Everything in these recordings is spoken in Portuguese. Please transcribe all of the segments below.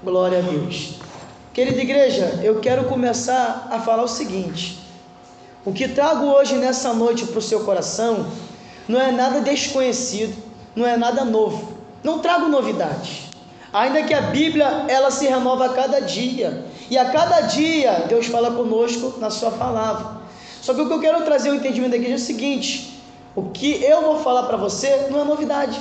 Glória a Deus. Querida igreja, eu quero começar a falar o seguinte: o que trago hoje nessa noite para o seu coração não é nada desconhecido, não é nada novo, não trago novidades, ainda que a Bíblia ela se renova a cada dia, e a cada dia Deus fala conosco na sua palavra. Só que o que eu quero trazer o entendimento da igreja é o seguinte: o que eu vou falar para você não é novidade,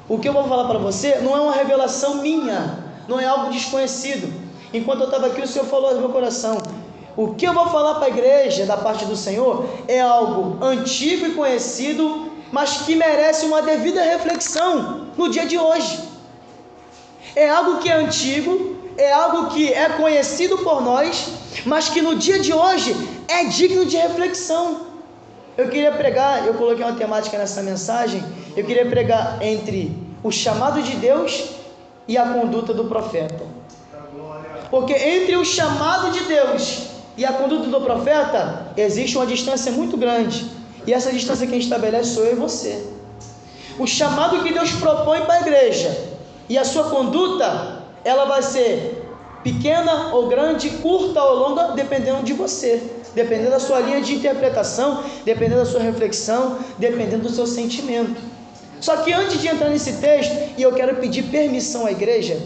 o que eu vou falar para você não é uma revelação minha, não é algo desconhecido. Enquanto eu estava aqui, o Senhor falou no meu coração: o que eu vou falar para a igreja da parte do Senhor é algo antigo e conhecido, mas que merece uma devida reflexão no dia de hoje. É algo que é antigo, é algo que é conhecido por nós, mas que no dia de hoje é digno de reflexão. Eu queria pregar, eu coloquei uma temática nessa mensagem, eu queria pregar entre o chamado de Deus e a conduta do profeta. Porque entre o chamado de Deus e a conduta do profeta existe uma distância muito grande, e essa distância quem estabelece sou eu e você. O chamado que Deus propõe para a igreja e a sua conduta, ela vai ser pequena ou grande, curta ou longa, dependendo de você, dependendo da sua linha de interpretação, dependendo da sua reflexão, dependendo do seu sentimento. Só que antes de entrar nesse texto, e eu quero pedir permissão à igreja,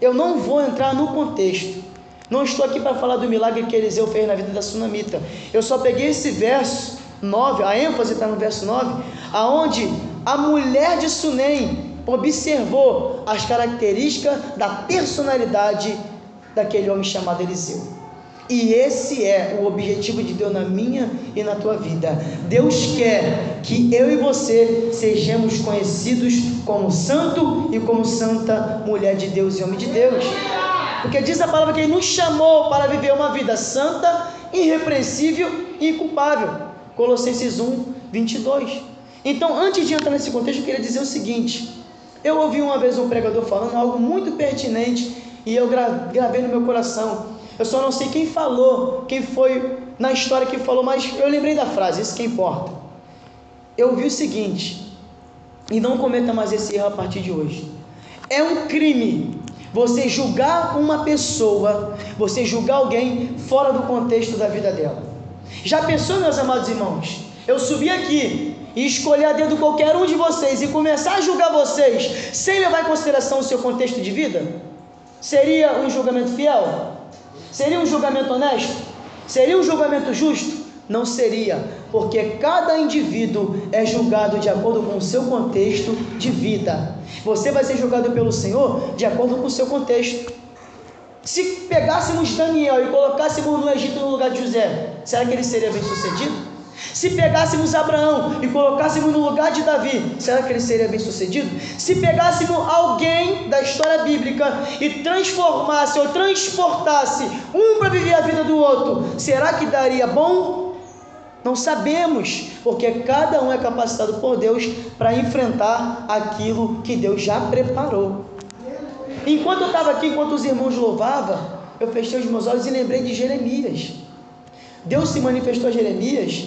eu não vou entrar no contexto, não estou aqui para falar do milagre que Eliseu fez na vida da sunamita. Eu só peguei esse verso 9, a ênfase está no verso 9, aonde a mulher de Sunem observou as características da personalidade daquele homem chamado Eliseu. E esse é o objetivo de Deus na minha e na tua vida. Deus quer que eu e você sejamos conhecidos como santo e como santa mulher de Deus e homem de Deus. Porque diz a palavra que Ele nos chamou para viver uma vida santa, irrepreensível e inculpável. Colossenses 1, 22. Então, antes de entrar nesse contexto, eu queria dizer o seguinte: eu ouvi uma vez um pregador falando algo muito pertinente e eu gravei no meu coração. Eu só não sei quem falou, quem foi na história que falou, mas eu lembrei da frase, isso que importa. Eu vi o seguinte, e não cometa mais esse erro a partir de hoje: é um crime você julgar uma pessoa, você julgar alguém fora do contexto da vida dela. Já pensou, meus amados irmãos, eu subir aqui e escolher a dedo qualquer um de vocês e começar a julgar vocês sem levar em consideração o seu contexto de vida? Seria um julgamento fiel? Seria um julgamento honesto? Seria um julgamento justo? Não seria, porque cada indivíduo é julgado de acordo com o seu contexto de vida. Você vai ser julgado pelo Senhor de acordo com o seu contexto. Se pegássemos Daniel e colocássemos no Egito no lugar de José, será que ele seria bem sucedido? Se pegássemos Abraão e colocássemos no lugar de Davi, será que ele seria bem sucedido? Se pegássemos alguém da história bíblica e transformasse ou transportasse um para viver a vida do outro, será que daria bom? Não sabemos, porque cada um é capacitado por Deus para enfrentar aquilo que Deus já preparou. Enquanto eu estava aqui, enquanto os irmãos louvavam, eu fechei os meus olhos e lembrei de Jeremias. Deus se manifestou a Jeremias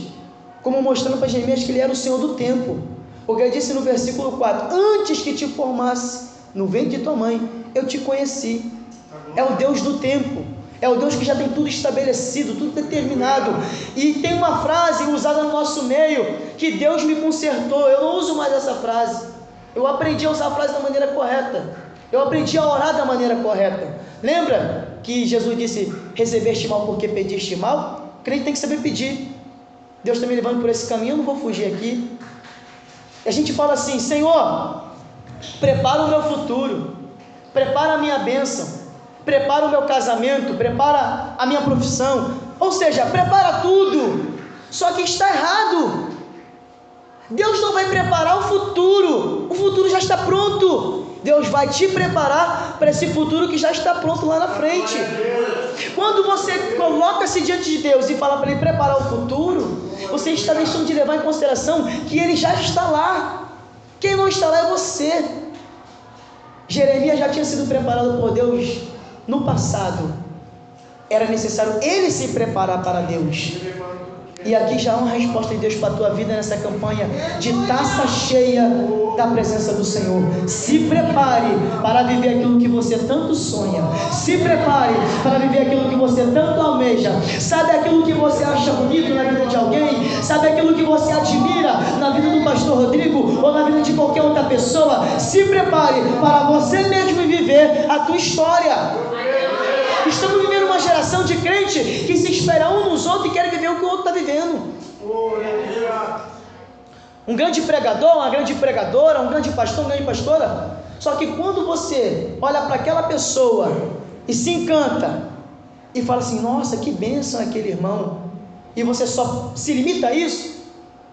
como mostrando para Jeremias que ele era o Senhor do tempo, porque ele disse no versículo 4: antes que te formasse no ventre de tua mãe, eu te conheci. É o Deus do tempo, é o Deus que já tem tudo estabelecido, tudo determinado. E tem uma frase usada no nosso meio, que Deus me consertou. Eu não uso mais essa frase, eu aprendi a usar a frase da maneira correta, eu aprendi a orar da maneira correta. Lembra que Jesus disse: recebeste mal porque pediste mal? O crente tem que saber pedir. Deus está me levando por esse caminho, eu não vou fugir aqui. A gente fala assim: Senhor, prepara o meu futuro, prepara a minha bênção, prepara o meu casamento, prepara a minha profissão, ou seja, prepara tudo. Só que está errado. Deus não vai preparar o futuro já está pronto. Deus vai te preparar para esse futuro que já está pronto lá na frente. Quando você coloca-se diante de Deus e fala para Ele preparar o futuro, você está deixando de levar em consideração que Ele já está lá. Quem não está lá é você. Jeremias já tinha sido preparado por Deus no passado. Era necessário ele se preparar para Deus. E aqui já há uma resposta de Deus para a tua vida nessa campanha de taça cheia da presença do Senhor. Se prepare para viver aquilo que você tanto sonha. Se prepare para viver aquilo que você tanto almeja. Sabe aquilo que você acha bonito na vida de alguém? Sabe aquilo que você admira na vida do pastor Rodrigo ou na vida de qualquer outra pessoa? Se prepare para você mesmo viver a tua história. Estamos vivendo uma geração de crente que se espera um nos outros e quer viver o que o outro está vivendo. Um grande pregador, uma grande pregadora, um grande pastor, uma grande pastora. Só que quando você olha para aquela pessoa e se encanta e fala assim, nossa, que bênção aquele irmão, e você só se limita a isso,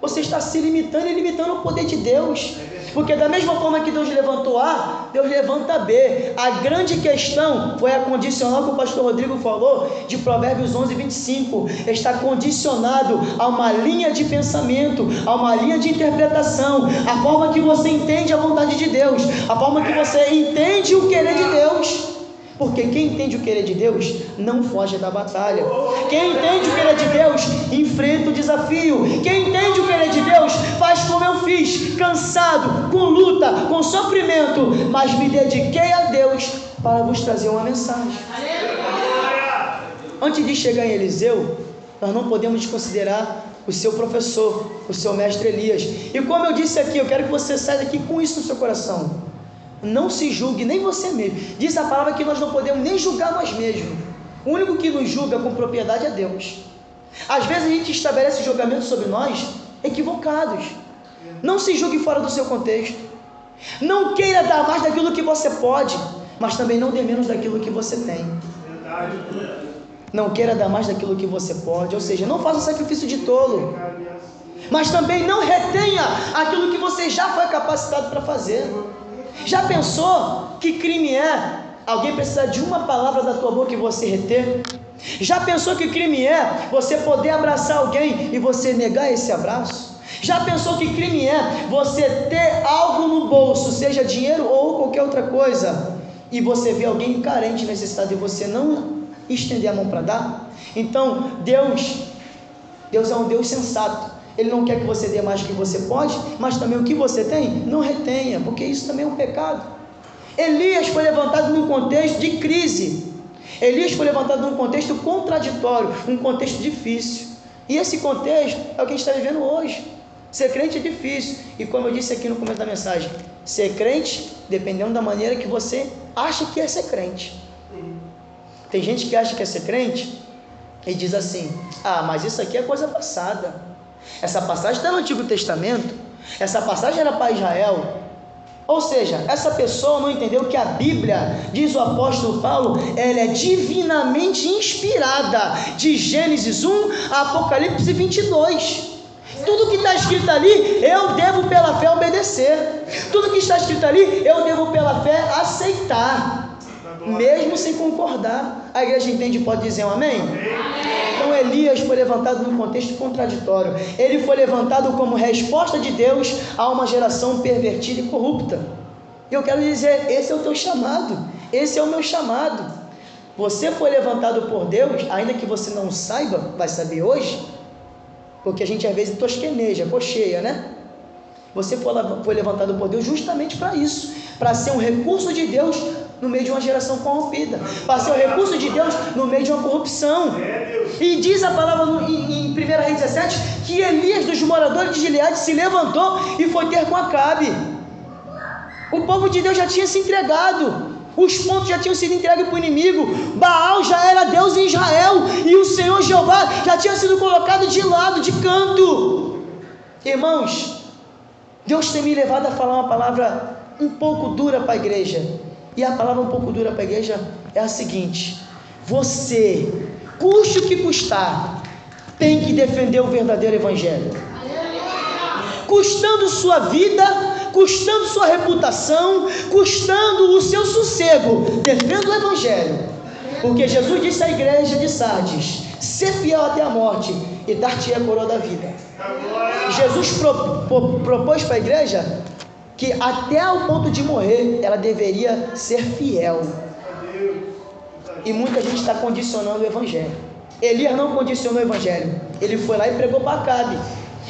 você está se limitando e limitando o poder de Deus. Porque da mesma forma que Deus levantou A, Deus levanta B. A grande questão foi a condicional que o pastor Rodrigo falou, de Provérbios 11, 25. Está condicionado a uma linha de pensamento, a uma linha de interpretação, a forma que você entende a vontade de Deus, a forma que você entende o querer de Deus. Porque quem entende o querer de Deus não foge da batalha. Quem entende o querer de Deus enfrenta o desafio. Quem entende o querer de Deus faz como eu fiz, cansado, com luta, com sofrimento, mas me dediquei a Deus para vos trazer uma mensagem. Antes de chegar em Eliseu, nós não podemos desconsiderar o seu professor, o seu mestre Elias. E como eu disse aqui, eu quero que você saia daqui com isso no seu coração. Não se julgue, nem você mesmo. Diz a palavra que nós não podemos nem julgar nós mesmos. O único que nos julga com propriedade é Deus. Às vezes a gente estabelece julgamentos sobre nós equivocados. Não se julgue fora do seu contexto. Não queira dar mais daquilo que você pode, mas também não dê menos daquilo que você tem. Não queira dar mais daquilo que você pode, ou seja, não faça sacrifício de tolo, mas também não retenha aquilo que você já foi capacitado para fazer. Já pensou que crime é alguém precisar de uma palavra da tua boca e você reter? Já pensou que crime é você poder abraçar alguém e você negar esse abraço? Já pensou que crime é você ter algo no bolso, seja dinheiro ou qualquer outra coisa, e você vê alguém carente, necessitado, e você não estender a mão para dar? Então Deus é um Deus sensato. Ele não quer que você dê mais do que você pode, mas também o que você tem, não retenha, porque isso também é um pecado. Elias foi levantado num contexto de crise. Elias foi levantado num contexto contraditório, um contexto difícil. E esse contexto é o que a gente está vivendo hoje. Ser crente é difícil. E como eu disse aqui no começo da mensagem, ser crente, dependendo da maneira que você acha que é ser crente. Tem gente que acha que é ser crente e diz assim, mas isso aqui é coisa passada. Essa passagem está no Antigo Testamento, essa passagem era para Israel. Ou seja, essa pessoa não entendeu que a Bíblia, diz o apóstolo Paulo, ela é divinamente inspirada, de Gênesis 1 a Apocalipse 22. Tudo que está escrito ali, eu devo pela fé obedecer. Tudo que está escrito ali, eu devo pela fé aceitar, mesmo sem concordar. A igreja entende e pode dizer um amém? Então Elias foi levantado num contexto contraditório. Ele foi levantado como resposta de Deus a uma geração pervertida e corrupta. E eu quero dizer, esse é o teu chamado, esse é o meu chamado. Você foi levantado por Deus, ainda que você não saiba, vai saber hoje, porque a gente às vezes tosqueneja, cocheia, né? Você foi levantado por Deus justamente para isso, para ser um recurso de Deus no meio de uma geração corrompida, para ser um recurso de Deus no meio de uma corrupção. E diz a palavra em 1 Reis 17 que Elias dos moradores de Gileade se levantou e foi ter com Acabe. O povo de Deus já tinha se entregado, os pontos já tinham sido entregues para o inimigo. Baal já era Deus em Israel e o Senhor Jeová já tinha sido colocado de lado, de canto. Irmãos, Deus tem me levado a falar uma palavra um pouco dura para a igreja. E a palavra um pouco dura para a igreja é a seguinte: você, custe o que custar, tem que defender o verdadeiro evangelho. Custando sua vida, custando sua reputação, custando o seu sossego, defenda o evangelho. Porque Jesus disse à igreja de Sardes: ser fiel até a morte e dar-te a coroa da vida. Jesus propôs para a igreja que até o ponto de morrer ela deveria ser fiel. E muita gente está condicionando o evangelho. Elias não condicionou o evangelho. Ele foi lá e pregou para Acabe.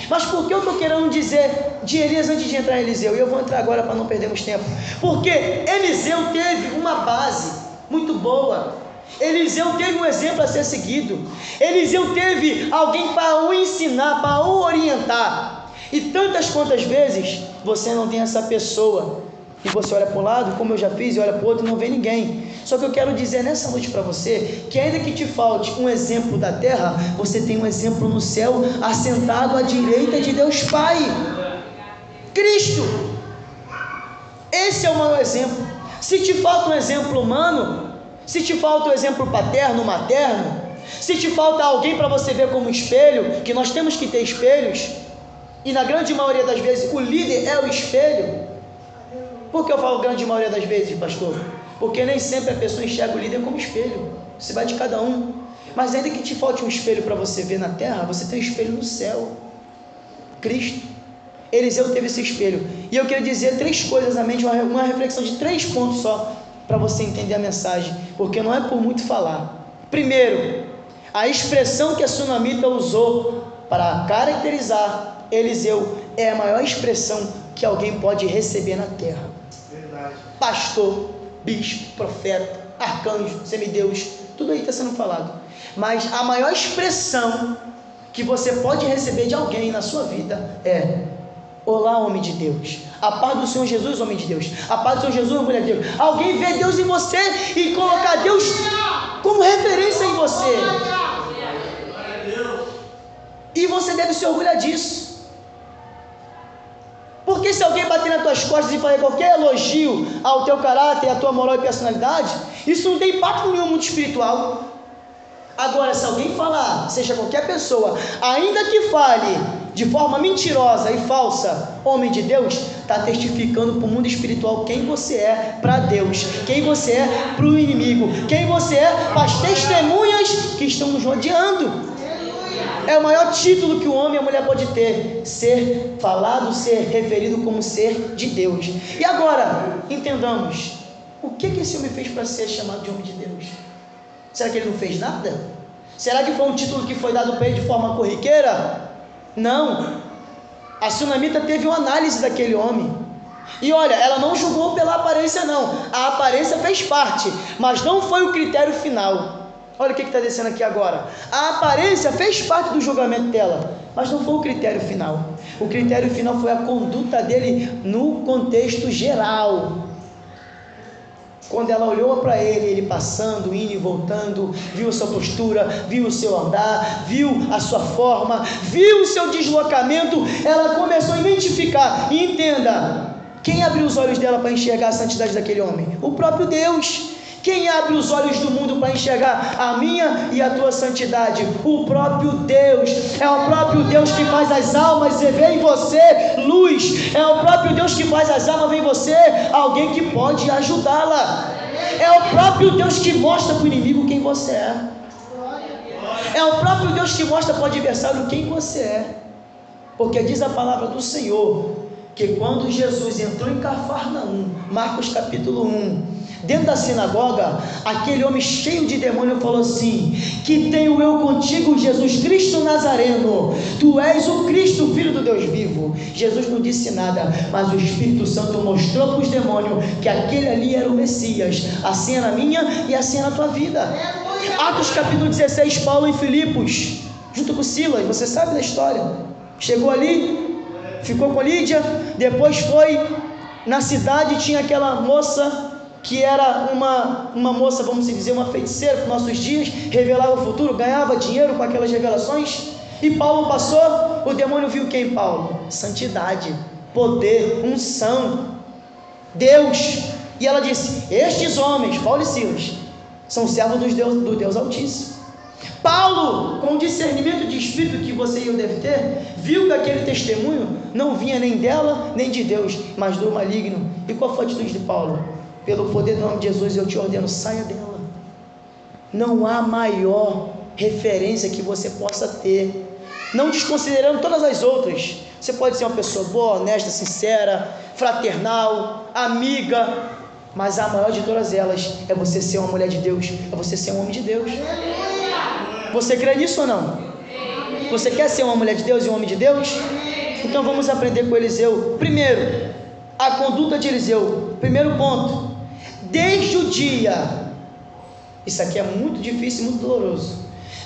Mas por que eu estou querendo dizer de Elias antes de entrar em Eliseu? E eu vou entrar agora para não perdermos tempo. Porque Eliseu teve uma base muito boa. Eliseu teve um exemplo a ser seguido. Eliseu teve alguém para o ensinar, para o orientar. E tantas quantas vezes você não tem essa pessoa, e você olha para um lado, como eu já fiz, e olha para o outro e não vê ninguém. Só que eu quero dizer nessa noite para você, que ainda que te falte um exemplo da terra, você tem um exemplo no céu, assentado à direita de Deus Pai, Cristo. Esse é o maior exemplo. Se te falta um exemplo humano, se te falta um exemplo paterno, materno, se te falta alguém para você ver como espelho, que nós temos que ter espelhos, e na grande maioria das vezes o líder é o espelho. Por que eu falo grande maioria das vezes, pastor? Porque nem sempre a pessoa enxerga o líder como espelho. Você vai de cada um. Mas ainda que te falte um espelho para você ver na terra, você tem um espelho no céu, Cristo. Eliseu teve esse espelho. E eu queria dizer 3 coisas à mente, uma reflexão de 3 pontos só, para você entender a mensagem, porque não é por muito falar. Primeiro, a expressão que a sunamita usou para caracterizar Eliseu é a maior expressão que alguém pode receber na terra. Verdade. Pastor, bispo, profeta, arcanjo, semideus, tudo aí está sendo falado. Mas a maior expressão que você pode receber de alguém na sua vida é: olá, homem de Deus, a paz do Senhor Jesus, homem de Deus, a paz do Senhor Jesus, mulher de Deus. Alguém vê Deus em você e colocar Deus como referência em você, e você deve se orgulhar disso. Porque se alguém bater nas tuas costas e fazer qualquer elogio ao teu caráter, à tua moral e personalidade, isso não tem impacto nenhum muito espiritual. Agora, se alguém falar, seja qualquer pessoa, ainda que fale de forma mentirosa e falsa, homem de Deus, está testificando para o mundo espiritual quem você é para Deus, quem você é para o inimigo, quem você é para as testemunhas que estão nos rodeando. É o maior título que o homem e a mulher pode ter: ser falado, ser referido como ser de Deus. E agora, entendamos, o que esse homem fez para ser chamado de homem de Deus? Será que ele não fez nada? Será que foi um título que foi dado para ele de forma corriqueira? Não. A sunamita teve uma análise daquele homem. E olha, ela não julgou pela aparência não. A aparência fez parte, mas não foi o critério final. Olha o que está descendo aqui agora. A aparência fez parte do julgamento dela, mas não foi o critério final. O critério final foi a conduta dele no contexto geral. Quando ela olhou para ele passando, indo e voltando, viu a sua postura, viu o seu andar, viu a sua forma, viu o seu deslocamento, ela começou a identificar. E entenda, quem abriu os olhos dela para enxergar a santidade daquele homem? O próprio Deus. Quem abre os olhos do mundo para enxergar a minha e a tua santidade? O próprio Deus. É o próprio Deus que faz as almas e vê em você luz. É o próprio Deus que faz as almas, vê em você alguém que pode ajudá-la. É o próprio Deus que mostra para o inimigo quem você é. É o próprio Deus que mostra para o adversário quem você é. Porque diz a palavra do Senhor que quando Jesus entrou em Cafarnaum, Marcos capítulo 1, dentro da sinagoga, aquele homem cheio de demônio falou assim: que tenho eu contigo, Jesus Cristo Nazareno? Tu és o Cristo, Filho do Deus vivo. Jesus não disse nada, mas o Espírito Santo mostrou para os demônios que aquele ali era o Messias. Assim é na minha e assim é na tua vida. Atos capítulo 16, Paulo em Filipos, junto com Silas, você sabe da história. Chegou ali, ficou com Lídia, depois foi na cidade, tinha aquela moça que era uma moça, vamos dizer, uma feiticeira para os nossos dias, revelava o futuro, ganhava dinheiro com aquelas revelações. E Paulo passou, o demônio viu quem em Paulo? Santidade, poder, unção, Deus. E ela disse: estes homens, Paulo e Silas, são servos do Deus Altíssimo. Paulo, com o discernimento de espírito que você e eu deve ter, viu que aquele testemunho não vinha nem dela, nem de Deus, mas do maligno. E qual foi a atitude de Paulo? Pelo poder do nome de Jesus eu te ordeno, saia dela. Não há maior referência que você possa ter, não desconsiderando todas as outras. Você pode ser uma pessoa boa, honesta, sincera, fraternal, amiga, mas a maior de todas elas é você ser uma mulher de Deus, é você ser um homem de Deus. Você crê nisso ou não? Você quer ser uma mulher de Deus e um homem de Deus? Então vamos aprender com Eliseu. Primeiro, a conduta de Eliseu. Primeiro ponto, desde o dia, isso aqui é muito difícil e muito doloroso,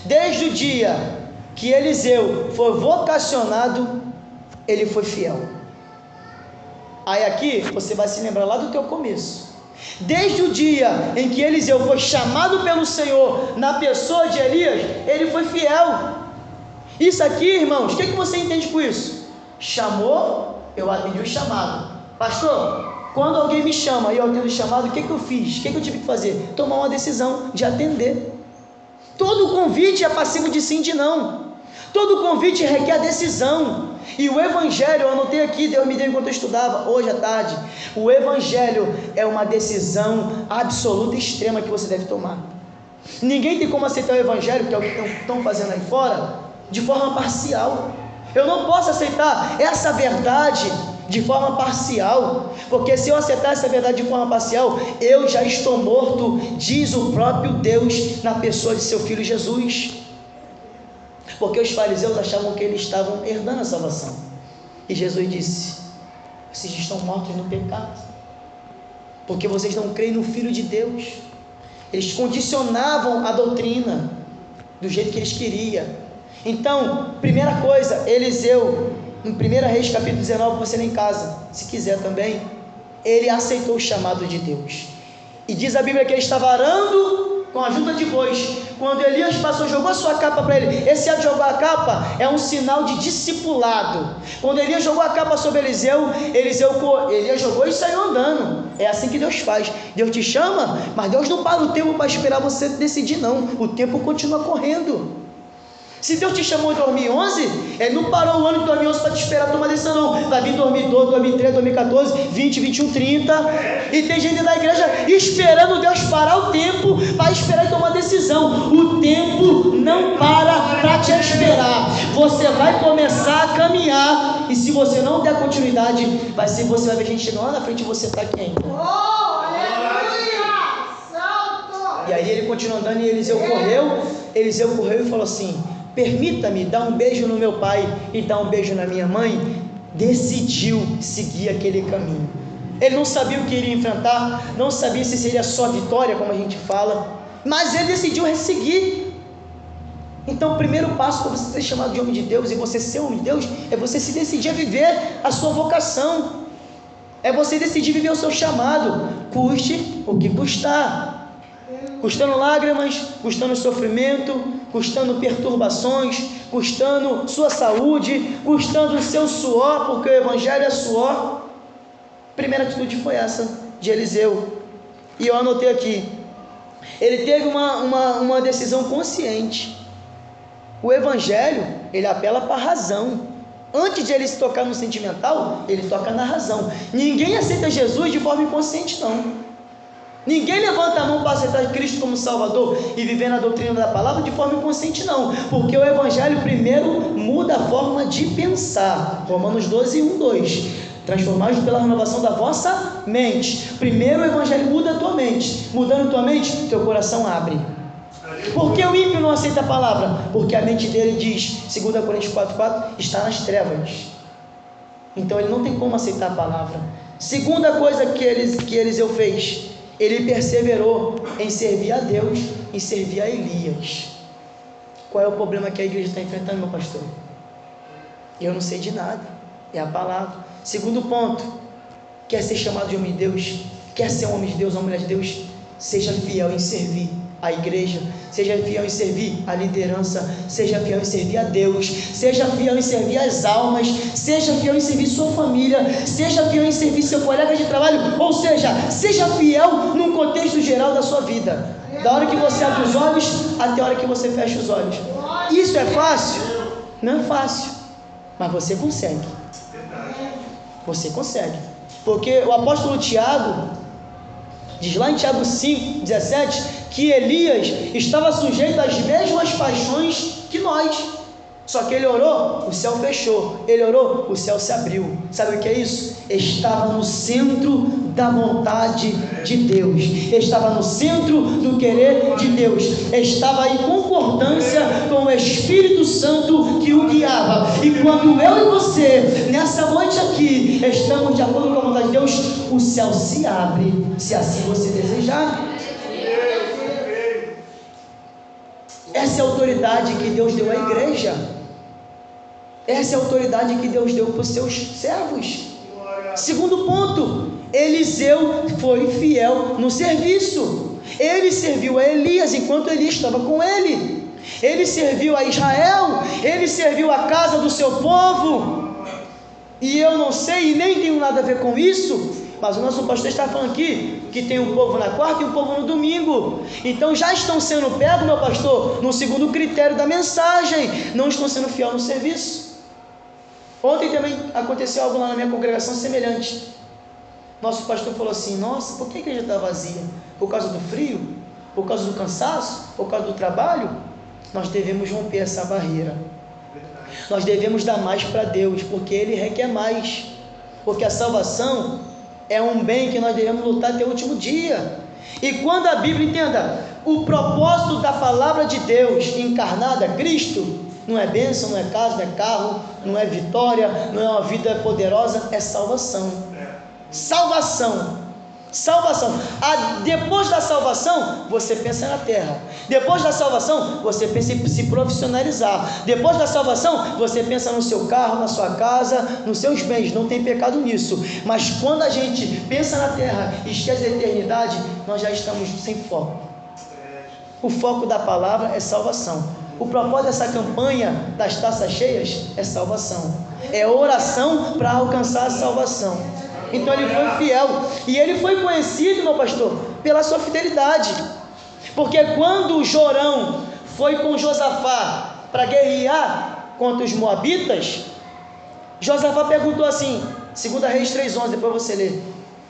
desde o dia que Eliseu foi vocacionado, ele foi fiel. Aí aqui você vai se lembrar lá do teu começo. Desde o dia em que Eliseu foi chamado pelo Senhor na pessoa de Elias, ele foi fiel. Isso aqui, irmãos, o que você entende com isso? Chamou, eu atendi o chamado. Pastor, quando alguém me chama e eu atendo o chamado, o que eu fiz? O que eu tive que fazer? Tomar uma decisão de atender. Todo convite é passivo de sim e de não. Todo convite requer decisão. E o Evangelho, eu anotei aqui, Deus me deu enquanto eu estudava, hoje à tarde. O Evangelho é uma decisão absoluta e extrema que você deve tomar. Ninguém tem como aceitar o Evangelho, que é o que estão fazendo aí fora, de forma parcial. Eu não posso aceitar essa verdade de forma parcial, porque se eu aceitar essa verdade de forma parcial, eu já estou morto, diz o próprio Deus na pessoa de seu Filho Jesus. Porque os fariseus achavam que eles estavam herdando a salvação, e Jesus disse: vocês estão mortos no pecado, porque vocês não creem no Filho de Deus. Eles condicionavam a doutrina do jeito que eles queriam. Então, primeira coisa, Eliseu, em 1 Reis capítulo 19, você lê em casa, se quiser também, ele aceitou o chamado de Deus, e diz a Bíblia que ele estava arando com a ajuda de bois. Quando Elias passou, jogou a sua capa para ele. Esse ato de jogar a capa é um sinal de discipulado. Quando Elias jogou a capa sobre Elias jogou e saiu andando. É assim que Deus faz. Deus te chama, mas Deus não para o tempo para esperar você decidir, não. O tempo continua correndo. Se Deus te chamou em 2011, Ele não parou o ano de 2011 para te esperar tomar decisão, não. Vai vir 2012, 2013, 2014, 20, 21, 30. E tem gente da igreja esperando Deus parar o tempo para esperar e tomar decisão. O tempo não para te esperar. Você vai começar a caminhar, e se você não der continuidade, você vai ver gente chegando lá na frente e você está aqui ainda. E aí ele continua andando, e Eliseu correu e falou assim: permita-me dar um beijo no meu pai e dar um beijo na minha mãe. Decidiu seguir aquele caminho. Ele não sabia o que iria enfrentar, não sabia se seria só vitória, como a gente fala, mas ele decidiu seguir. Então o primeiro passo para você ser chamado de homem de Deus e você ser homem de Deus é você se decidir a viver a sua vocação, é você decidir viver o seu chamado, custe o que custar. Custando lágrimas, custando sofrimento, custando perturbações, custando sua saúde, custando o seu suor, porque o Evangelho é suor. Primeira atitude foi essa de Eliseu, e eu anotei aqui, ele teve uma decisão consciente. O Evangelho, ele apela para a razão. Antes de ele se tocar no sentimental, ele toca na razão. Ninguém aceita Jesus de forma inconsciente, não. Ninguém levanta a mão para aceitar Cristo como Salvador e viver na doutrina da palavra de forma inconsciente, não, porque o Evangelho primeiro muda a forma de pensar. Romanos 12, 1, 2: transformados pela renovação da vossa mente. Primeiro o Evangelho muda a tua mente. Mudando a tua mente, teu coração abre. Por que o ímpio não aceita a palavra? Porque a mente dele diz, 2 Coríntios 4:4, está nas trevas. Então ele não tem como aceitar a palavra. Segunda coisa que Eliseu fez: ele perseverou em servir a Deus, em servir a Elias. Qual é o problema que a igreja está enfrentando, meu pastor? Eu não sei de nada, é a palavra. Segundo ponto: quer ser chamado de homem de Deus, quer ser um homem de Deus, uma mulher de Deus, seja fiel em servir a igreja, seja fiel em servir a liderança, seja fiel em servir a Deus, seja fiel em servir as almas, seja fiel em servir sua família, seja fiel em servir seu colega de trabalho, ou seja fiel num contexto geral da sua vida, da hora que você abre os olhos até a hora que você fecha os olhos. Isso é fácil? Não é fácil, mas você consegue. Você consegue, porque o apóstolo Tiago diz lá em Tiago 5:17 que Elias estava sujeito às mesmas paixões que nós, só que ele orou, o céu fechou, ele orou, o céu se abriu. Sabe o que é isso? Estava no centro da vontade de Deus, estava no centro do querer de Deus, estava em concordância com o Espírito Santo que o guiava. E quando eu e você, nessa noite aqui, estamos de acordo com a vontade de Deus, o céu se abre, se assim você desejar. Essa é a autoridade que Deus deu à igreja. Essa é a autoridade que Deus deu para os seus servos. Segundo ponto, Eliseu foi fiel no serviço. Ele serviu a Elias enquanto Elias estava com ele. Ele serviu a Israel. Ele serviu a casa do seu povo. E eu não sei e nem tenho nada a ver com isso, mas o nosso pastor está falando aqui que tem um povo na quarta e um povo no domingo. Então já estão sendo pegos, meu pastor, no segundo critério da mensagem. Não estão sendo fiel no serviço. Ontem também aconteceu algo lá na minha congregação semelhante. Nosso pastor falou assim: nossa, por que a igreja está vazia? Por causa do frio? Por causa do cansaço? Por causa do trabalho? Nós devemos romper essa barreira. Nós devemos dar mais para Deus, porque Ele requer mais. Porque a salvação é um bem que nós devemos lutar até o último dia. E quando a Bíblia, entenda, o propósito da palavra de Deus encarnada, Cristo, não é bênção, não é casa, não é carro, não é vitória, não é uma vida poderosa, é salvação. Salvação. Salvação. Depois da salvação, você pensa na terra. Depois da salvação, você pensa em se profissionalizar. Depois da salvação, você pensa no seu carro, na sua casa, nos seus bens. Não tem pecado nisso. Mas quando a gente pensa na terra e esquece da eternidade, nós já estamos sem foco. O foco da palavra é salvação. O propósito dessa campanha das taças cheias é salvação. É oração para alcançar a salvação. Então ele foi fiel, e ele foi conhecido, meu pastor, pela sua fidelidade, porque quando Jorão foi com Josafá para guerrear contra os moabitas, Josafá perguntou assim, 2 Reis 3:11, depois você lê: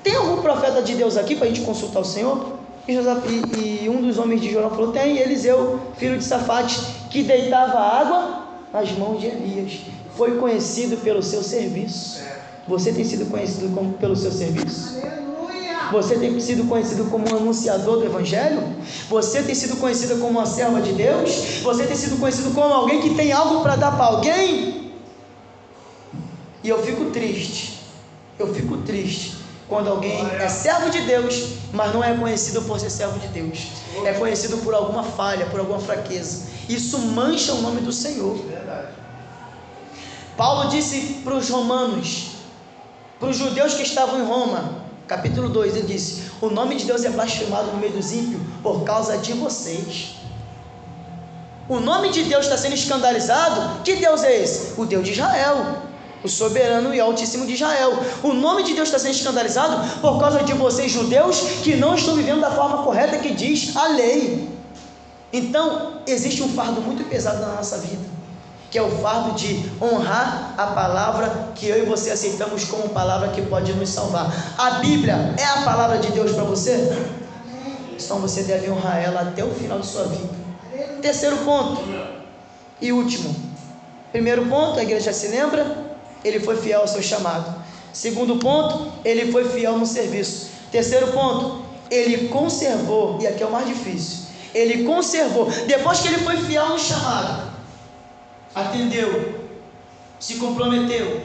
tem algum profeta de Deus aqui para a gente consultar o Senhor? E um dos homens de Jorão falou: tem, Eliseu, filho de Safate, que deitava água nas mãos de Elias. Foi conhecido pelo seu serviço. Você tem sido conhecido pelo seu serviço? Aleluia! Você tem sido conhecido como um anunciador do Evangelho? Você tem sido conhecido como uma serva de Deus? Você tem sido conhecido como alguém que tem algo para dar para alguém? E eu fico triste quando alguém é servo de Deus, mas não é conhecido por ser servo de Deus. É conhecido por alguma falha, por alguma fraqueza. Isso mancha o nome do Senhor. Paulo disse para os romanos, para os judeus que estavam em Roma, capítulo 2, ele disse: o nome de Deus é blasfemado no meio dos ímpios por causa de vocês. O nome de Deus está sendo escandalizado. Que Deus é esse? O Deus de Israel, o soberano e altíssimo de Israel. O nome de Deus está sendo escandalizado por causa de vocês, judeus, que não estão vivendo da forma correta que diz a lei. Então existe um fardo muito pesado na nossa vida, que é o fardo de honrar a palavra que eu e você aceitamos como palavra que pode nos salvar. A Bíblia é a palavra de Deus para você? Então você deve honrar ela até o final de sua vida. Terceiro ponto e último. Primeiro ponto, a igreja se lembra, ele foi fiel ao seu chamado. Segundo ponto, ele foi fiel no serviço. Terceiro ponto, ele conservou, e aqui é o mais difícil, ele conservou, depois que ele foi fiel no chamado, atendeu, se comprometeu,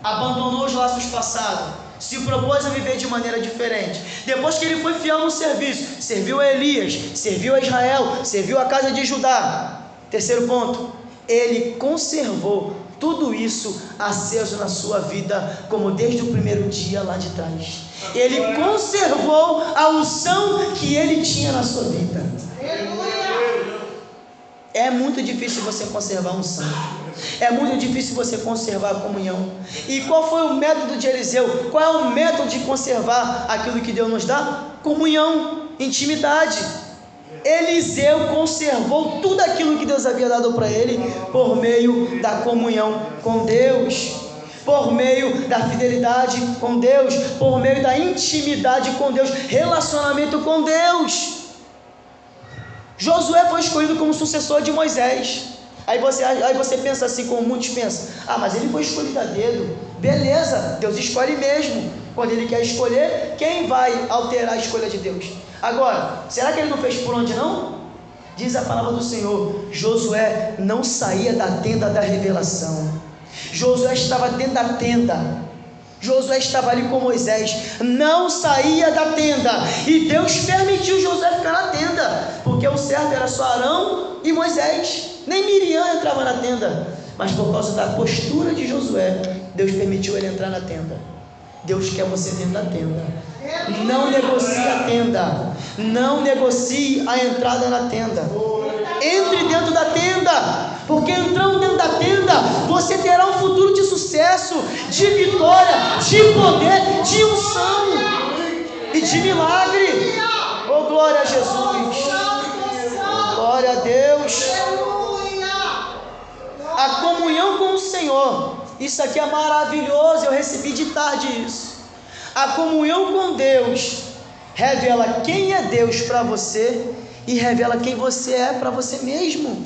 abandonou os laços passados, se propôs a viver de maneira diferente. Depois que ele foi fiel no serviço, serviu a Elias, serviu a Israel, serviu a casa de Judá. Terceiro ponto, ele conservou tudo isso aceso na sua vida, como desde o primeiro dia lá de trás. Ele conservou a unção que ele tinha na sua vida. É muito difícil você conservar a unção. É muito difícil você conservar a comunhão. E qual foi o método de Eliseu? Qual é o método de conservar aquilo que Deus nos dá? Comunhão, intimidade. Eliseu conservou tudo aquilo que Deus havia dado para ele por meio da comunhão com Deus, por meio da fidelidade com Deus, por meio da intimidade com Deus, relacionamento com Deus. Josué foi escolhido como sucessor de Moisés. Aí você pensa assim, como muitos pensam: ah, mas ele foi escolhido a dedo. Beleza, Deus escolhe mesmo. Quando Ele quer escolher, quem vai alterar a escolha de Deus? Agora, será que Ele não fez por onde não? Diz a palavra do Senhor, Josué não saía da tenda da revelação. Josué estava dentro da tenda. Josué estava ali com Moisés, não saía da tenda, e Deus permitiu Josué ficar na tenda, porque o certo era só Arão e Moisés, nem Miriam entrava na tenda, mas por causa da postura de Josué, Deus permitiu ele entrar na tenda. Deus quer você dentro da tenda. Não negocie a tenda, não negocie a entrada na tenda. Entre dentro da tenda, porque entrando dentro da tenda, você terá um futuro de sucesso, de vitória, de poder, de unção e de milagre. Oh, glória a Jesus, glória a Deus. A comunhão com o Senhor, isso aqui é maravilhoso, eu recebi de tarde isso. A comunhão com Deus revela quem é Deus para você e revela quem você é para você mesmo.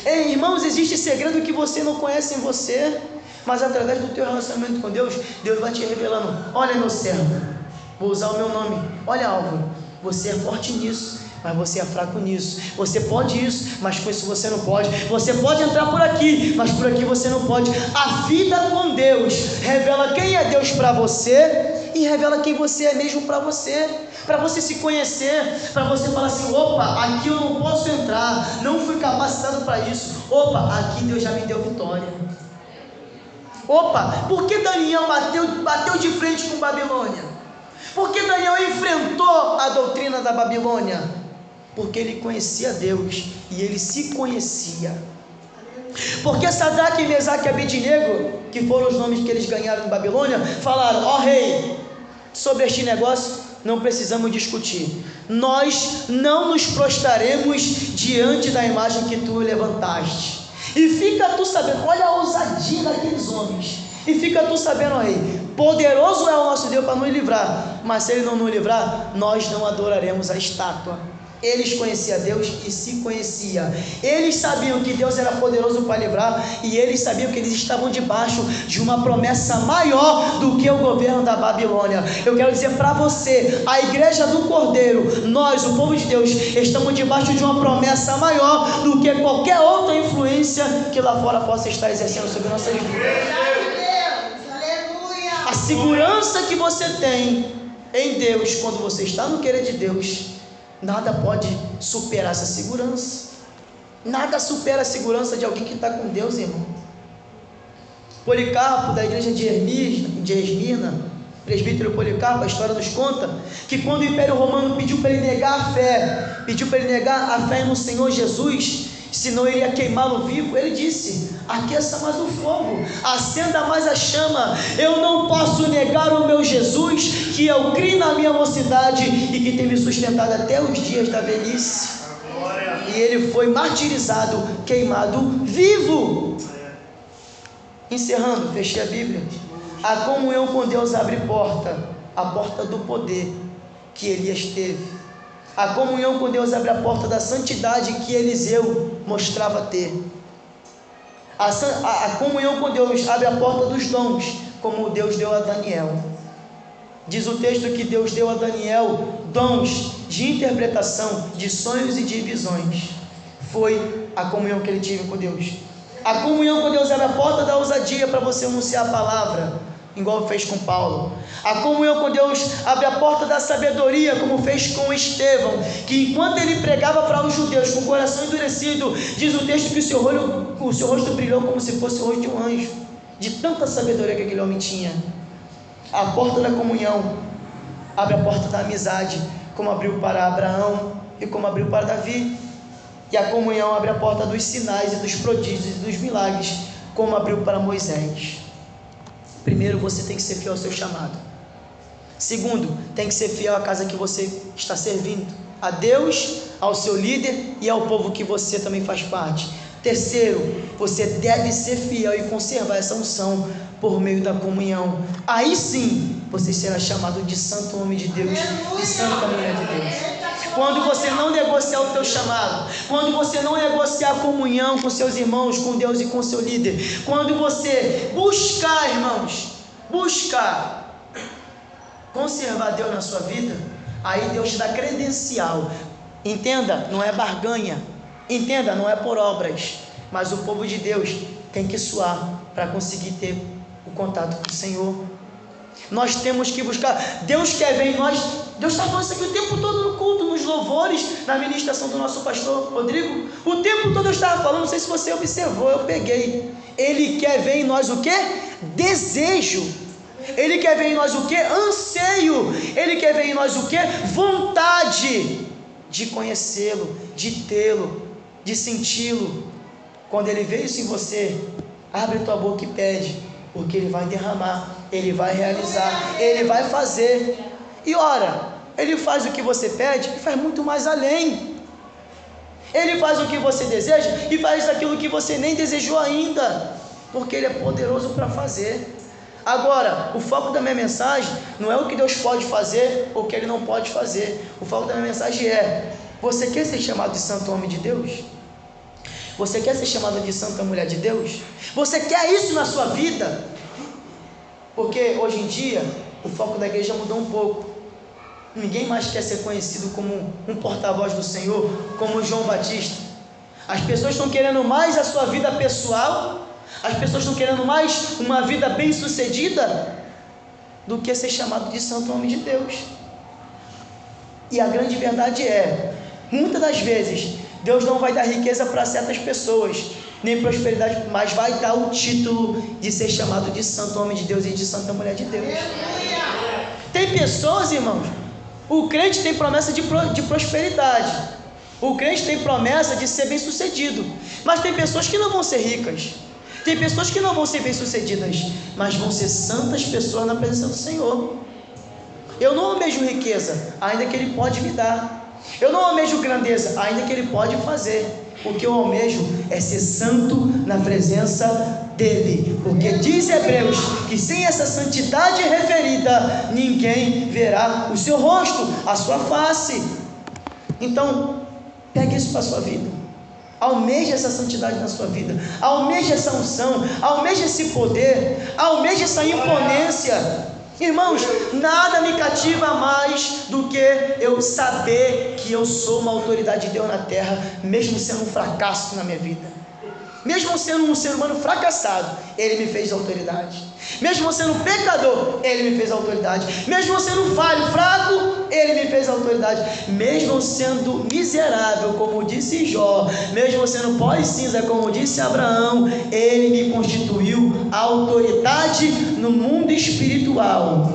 Ei, irmãos, existe segredo que você não conhece em você, mas através do teu relacionamento com Deus, Deus vai te revelando. Olha, meu servo, vou usar o meu nome. Olha, Álvaro, você é forte nisso, mas você é fraco nisso. Você pode isso, mas com isso você não pode. Você pode entrar por aqui, mas por aqui você não pode. A vida com Deus revela quem é Deus para você e revela quem você é mesmo para você se conhecer, para você falar assim: opa, aqui eu não posso entrar, não fui capacitado para isso. Opa, aqui Deus já me deu vitória. Opa, por que Daniel bateu de frente com Babilônia? Por que Daniel enfrentou a doutrina da Babilônia? Porque ele conhecia Deus e ele se conhecia. Porque Sadraque, Mesaque e Abednego, que foram os nomes que eles ganharam em Babilônia, falaram: ó rei, sobre este negócio não precisamos discutir. Nós não nos prostraremos diante da imagem que tu levantaste. E fica tu sabendo, olha a ousadia daqueles homens. E fica tu sabendo, ó rei, poderoso é o nosso Deus para nos livrar, mas se Ele não nos livrar, nós não adoraremos a estátua. Eles conheciam Deus e se conheciam. Eles sabiam que Deus era poderoso para livrar, e eles sabiam que eles estavam debaixo de uma promessa maior do que o governo da Babilônia. Eu quero dizer para você, a igreja do Cordeiro, nós, o povo de Deus, estamos debaixo de uma promessa maior do que qualquer outra influência que lá fora possa estar exercendo sobre nossas vidas. A segurança que você tem em Deus, quando você está no querer de Deus, nada pode superar essa segurança. Nada supera a segurança de alguém que está com Deus, irmão. Policarpo, da igreja de Esmirna, presbítero Policarpo, a história nos conta que quando o Império Romano pediu para ele negar a fé no Senhor Jesus, senão ele ia queimá-lo vivo, ele disse: aqueça mais o fogo, acenda mais a chama. Eu não posso negar o meu Jesus, que eu criei na minha mocidade e que tem me sustentado até os dias da velhice. E ele foi martirizado, queimado vivo. Encerrando, fechei a Bíblia. A comunhão com Deus abre a porta do poder que Elias teve. A comunhão com Deus abre a porta da santidade que Eliseu mostrava ter. A comunhão com Deus abre a porta dos dons, como Deus deu a Daniel. Diz o texto que Deus deu a Daniel dons de interpretação de sonhos e de visões. Foi a comunhão que ele teve com Deus. A comunhão com Deus abre a porta da ousadia para você anunciar a palavra, igual fez com Paulo. A comunhão com Deus abre a porta da sabedoria, como fez com Estevão, que enquanto ele pregava para os judeus com o coração endurecido, diz o texto que o seu rosto brilhou como se fosse o rosto de um anjo, de tanta sabedoria que aquele homem tinha. A porta da comunhão abre a porta da amizade, como abriu para Abraão e como abriu para Davi. E a comunhão abre a porta dos sinais e dos prodígios e dos milagres, como abriu para Moisés. Primeiro, você tem que ser fiel ao seu chamado. Segundo, tem que ser fiel à casa que você está servindo, a Deus, ao seu líder e ao povo que você também faz parte. Terceiro, você deve ser fiel e conservar essa unção por meio da comunhão. Aí sim, você será chamado de santo homem de Deus, de santa mulher de Deus. Quando você não negociar o teu chamado, quando você não negociar a comunhão com seus irmãos, com Deus e com seu líder, quando você buscar, irmãos, buscar conservar Deus na sua vida, aí Deus te dá credencial. Entenda, não é barganha. Entenda, não é por obras. Mas o povo de Deus tem que suar para conseguir ter o contato com o Senhor. Nós temos que buscar. Deus quer ver em nós. Deus está falando isso aqui o tempo todo no culto, nos louvores, na ministração do nosso pastor Rodrigo. O tempo todo eu estava falando, não sei se você observou, eu peguei. Ele quer ver em nós o quê? Desejo. Ele quer ver em nós o quê? Anseio. Ele quer ver em nós o quê? Vontade de conhecê-lo, de tê-lo, de senti-lo. Quando ele vê isso em você, abre tua boca e pede, porque ele vai derramar, ele vai realizar, ele vai fazer. E ora, ele faz o que você pede e faz muito mais além. Ele faz o que você deseja e faz aquilo que você nem desejou ainda, porque ele é poderoso para fazer. Agora, o foco da minha mensagem não é o que Deus pode fazer ou o que Ele não pode fazer. O foco da minha mensagem é: você quer ser chamado de santo homem de Deus? Você quer ser chamada de santa mulher de Deus? Você quer isso na sua vida? Porque hoje em dia o foco da igreja mudou um pouco. Ninguém mais quer ser conhecido como um porta-voz do Senhor, como João Batista. As pessoas estão querendo mais a sua vida pessoal. As pessoas estão querendo mais uma vida bem sucedida do que ser chamado de santo homem de Deus. E a grande verdade é, muitas das vezes Deus não vai dar riqueza para certas pessoas, nem prosperidade, mas vai dar o título de ser chamado de santo homem de Deus e de santa mulher de Deus. Tem pessoas, irmãos, o crente tem promessa de prosperidade, o crente tem promessa de ser bem sucedido, mas tem pessoas que não vão ser ricas. Tem pessoas que não vão ser bem-sucedidas, mas vão ser santas pessoas na presença do Senhor. Eu não almejo riqueza, ainda que Ele pode me dar. Eu não almejo grandeza, ainda que Ele pode fazer. O que eu almejo é ser santo na presença dEle. Porque diz Hebreus que sem essa santidade referida, ninguém verá o seu rosto, a sua face. Então, pegue isso para a sua vida. Almeje essa santidade na sua vida, almeje essa unção, almeje esse poder, almeje essa imponência. Irmãos, nada me cativa mais do que eu saber que eu sou uma autoridade de Deus na terra, mesmo sendo um fracasso na minha vida. Mesmo sendo um ser humano fracassado, Ele me fez autoridade. Mesmo sendo pecador, Ele me fez autoridade. Mesmo sendo falho, fraco, Ele me fez autoridade. Mesmo sendo miserável, como disse Jó, mesmo sendo pó e cinza, como disse Abraão, Ele me constituiu autoridade no mundo espiritual.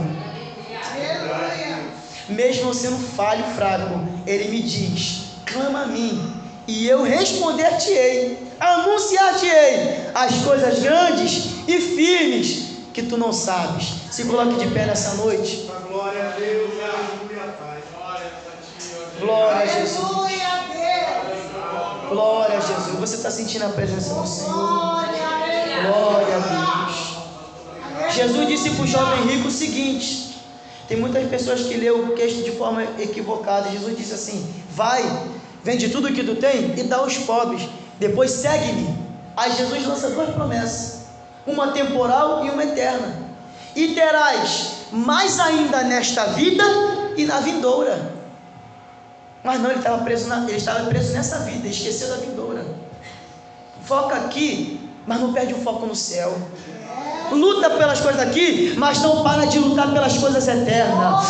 Mesmo sendo falho, fraco, Ele me diz: clama a mim e eu responder-te-ei, anunciar-te-ei as coisas grandes e firmes que tu não sabes. Se coloque de pé nessa noite. Glória a Deus, glória a Jesus. Glória a Jesus. Você está sentindo a presença do Senhor? Glória a Deus. Jesus disse para o jovem rico o seguinte: tem muitas pessoas que lêem o texto de forma equivocada. Jesus disse assim: vai, vende tudo o que tu tem e dá aos pobres, depois segue-me. Aí Jesus lança duas promessas, uma temporal e uma eterna: e terás mais ainda nesta vida e na vindoura. Mas não, ele estava preso nessa vida, esqueceu da vindoura. Foca aqui, mas não perde o foco no céu. Luta pelas coisas daqui, mas não para de lutar pelas coisas eternas.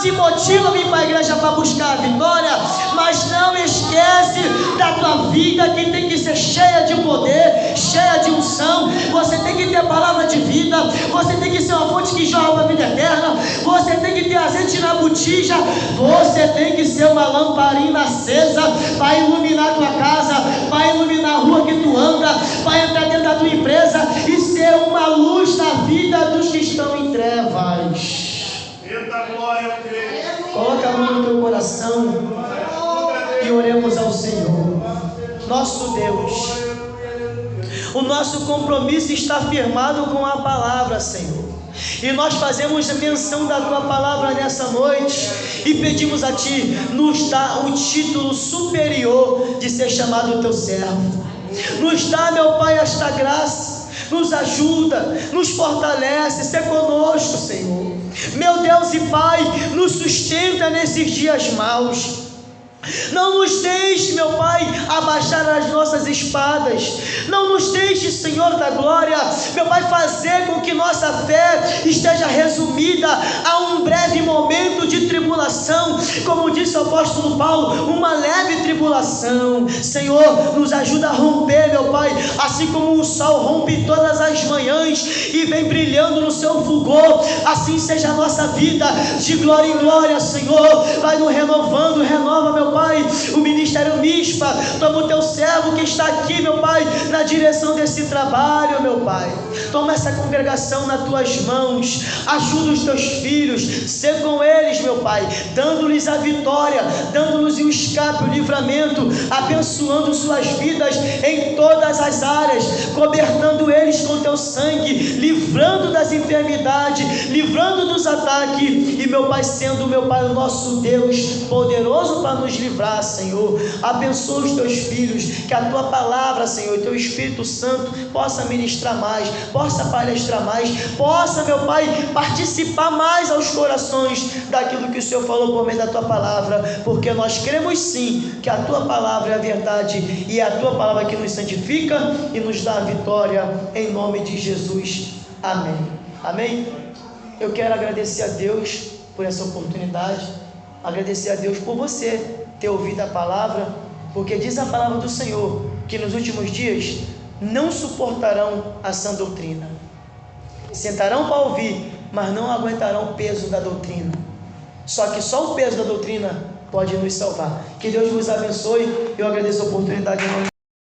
Se motiva a vir para a igreja para buscar a vitória, mas não esquece da tua vida, que tem que ser cheia de poder, cheia de unção. Você tem que ter a palavra de vida, você tem que ser uma fonte que jorra para a vida eterna, você tem que ter azeite na botija, você tem que ser uma lamparina acesa para iluminar a tua casa, para iluminar a rua que tu anda, para entrar dentro da tua empresa e ser uma luz na vida dos que estão em trevas. Eita glória a Deus. Coloca a mão no teu coração e oremos ao Senhor. Nosso Deus, o nosso compromisso está firmado com a palavra, Senhor, e nós fazemos menção da tua palavra nessa noite e pedimos a ti, nos dá o título superior de ser chamado teu servo. Nos dá, meu Pai, esta graça. Nos ajuda, nos fortalece, ser conosco, Senhor. Meu Deus e Pai, nos sustenta nesses dias maus. Não nos deixe, meu Pai, abaixar as nossas espadas. Não nos deixe, Senhor da glória, meu Pai, fazer com que nossa fé esteja resumida a um breve momento de tribulação. Como disse o apóstolo Paulo, uma leve tribulação. Senhor, nos ajuda a romper, meu Pai, assim como o sol rompe todas as manhãs e vem brilhando no seu fulgor, assim seja a nossa vida, de glória em glória, Senhor. Vai nos renovando, renova, meu Pai, o Ministério Mispa. Toma o teu servo que está aqui, meu Pai, na direção desse trabalho, meu Pai. Toma essa congregação nas tuas mãos, ajuda os teus filhos, sê com eles, meu Pai, dando-lhes a vitória, dando-lhes o escape, o livramento, abençoando suas vidas em todas as áreas, cobertando eles com teu sangue, livrando das enfermidades, livrando dos ataques, e meu Pai, sendo, meu Pai, o nosso Deus poderoso para nos livrar, Senhor. Abençoa os teus filhos, que a tua palavra, Senhor, e teu Espírito Santo possa ministrar mais, possa palestrar mais, possa, meu Pai, participar mais aos corações daquilo que o Senhor falou por meio da tua palavra, porque nós cremos sim que a tua palavra é a verdade, e é a tua palavra que nos santifica e nos dá a vitória, em nome de Jesus. Amém. Amém. Eu quero agradecer a Deus por essa oportunidade, agradecer a Deus por você ter ouvido a palavra, porque diz a palavra do Senhor que nos últimos dias não suportarão a sã doutrina, sentarão para ouvir, mas não aguentarão o peso da doutrina. Só que só o peso da doutrina pode nos salvar. Que Deus vos abençoe. Eu agradeço a oportunidade.